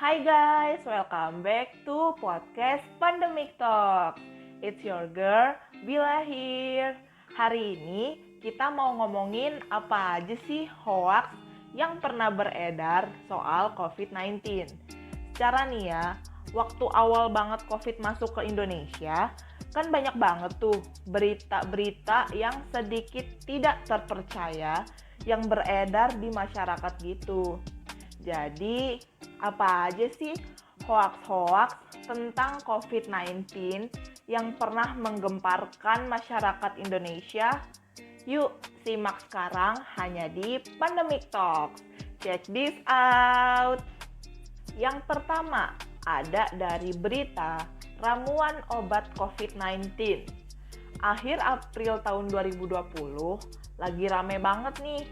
Hai guys, welcome back to podcast Pandemic Talk. It's your girl, Bila here. Hari ini kita mau ngomongin apa aja sih hoax yang pernah beredar soal COVID-19. Secara nih ya, waktu awal banget COVID masuk ke Indonesia, kan banyak banget tuh berita-berita yang sedikit tidak terpercaya yang beredar di masyarakat gitu. Jadi, apa aja sih hoax-hoax tentang COVID-19 yang pernah menggemparkan masyarakat Indonesia? Yuk, simak sekarang hanya di Pandemic Talks. Check this out! Yang pertama, ada dari berita ramuan obat COVID-19. Akhir April tahun 2020, lagi rame banget nih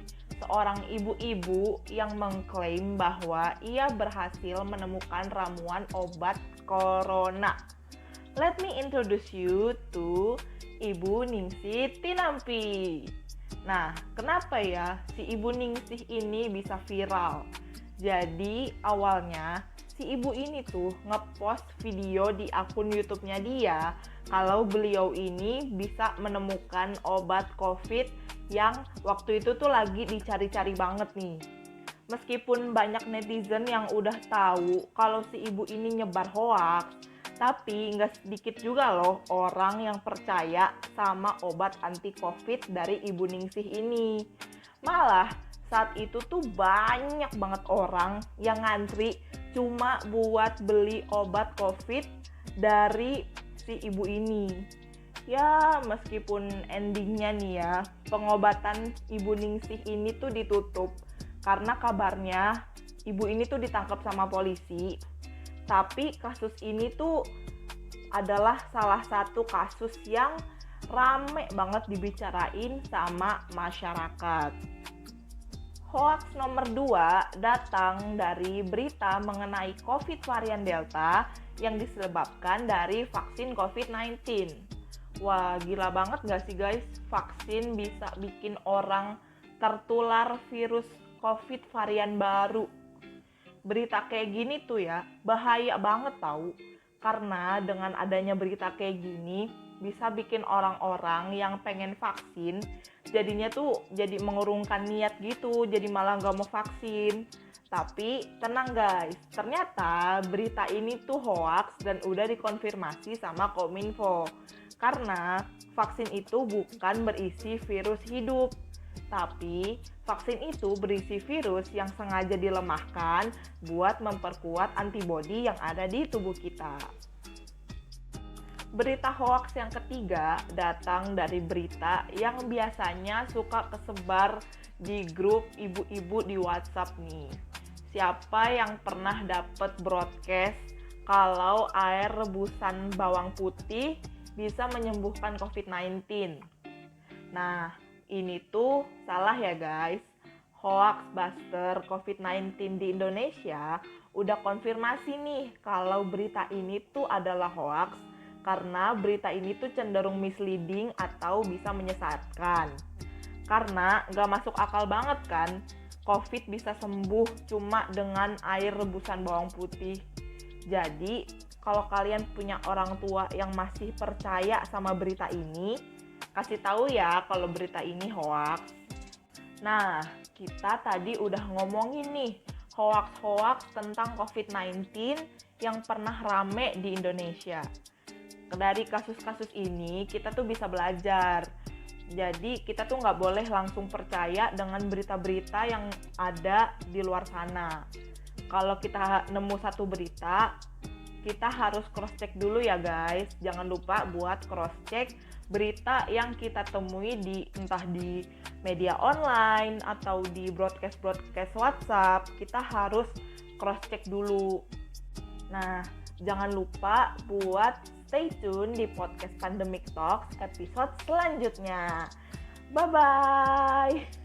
seorang ibu-ibu yang mengklaim bahwa ia berhasil menemukan ramuan obat corona. Let me introduce you to Ibu Ningsih Tinampi. Nah, kenapa ya si Ibu Ningsih ini bisa viral? Jadi awalnya si ibu ini tuh ngepost video di akun YouTube-nya dia kalau beliau ini bisa menemukan obat COVID yang waktu itu tuh lagi dicari-cari banget nih. Meskipun banyak netizen yang udah tahu kalau si ibu ini nyebar hoax, tapi nggak sedikit juga loh orang yang percaya sama obat anti COVID dari Ibu Ningsih ini. Malah saat itu tuh banyak banget orang yang ngantri cuma buat beli obat COVID dari si ibu ini. Ya, meskipun endingnya nih ya, pengobatan Ibu Ningsih ini tuh ditutup karena kabarnya ibu ini tuh ditangkap sama polisi. Tapi kasus ini tuh adalah salah satu kasus yang rame banget dibicarain sama masyarakat. Hoax nomor 2 datang dari berita mengenai COVID varian Delta yang disebabkan dari vaksin COVID-19. Wah, gila banget gak sih guys? Vaksin bisa bikin orang tertular virus COVID varian baru. Berita kayak gini tuh ya, bahaya banget tau. Karena dengan adanya berita kayak gini, bisa bikin orang-orang yang pengen vaksin jadinya tuh jadi mengurungkan niat gitu, jadi malah gak mau vaksin. Tapi tenang guys, ternyata berita ini tuh hoax dan udah dikonfirmasi sama Kominfo. Karena vaksin itu bukan berisi virus hidup, tapi vaksin itu berisi virus yang sengaja dilemahkan buat memperkuat antibodi yang ada di tubuh kita. Berita hoax yang ketiga datang dari berita yang biasanya suka kesebar di grup ibu-ibu di WhatsApp nih. Siapa yang pernah dapet broadcast kalau air rebusan bawang putih bisa menyembuhkan COVID-19? Nah, ini tuh salah ya guys. Hoax buster COVID-19 di Indonesia udah konfirmasi nih kalau berita ini tuh adalah hoax karena berita ini tuh cenderung misleading atau bisa menyesatkan. Karena gak masuk akal banget kan, COVID bisa sembuh cuma dengan air rebusan bawang putih. Jadi, kalau kalian punya orang tua yang masih percaya sama berita ini, kasih tahu ya kalau berita ini hoax. Nah, kita tadi udah ngomongin nih hoax-hoax tentang COVID-19 yang pernah rame di Indonesia. Dari kasus-kasus ini kita tuh bisa belajar. Jadi kita tuh nggak boleh langsung percaya dengan berita-berita yang ada di luar sana. Kalau kita nemu satu berita, kita harus cross-check dulu ya guys. Jangan lupa buat cross-check berita yang kita temui entah di media online atau di broadcast WhatsApp. Kita harus cross-check dulu. Nah, jangan lupa buat stay tune di podcast Pandemic Talks episode selanjutnya. Bye-bye!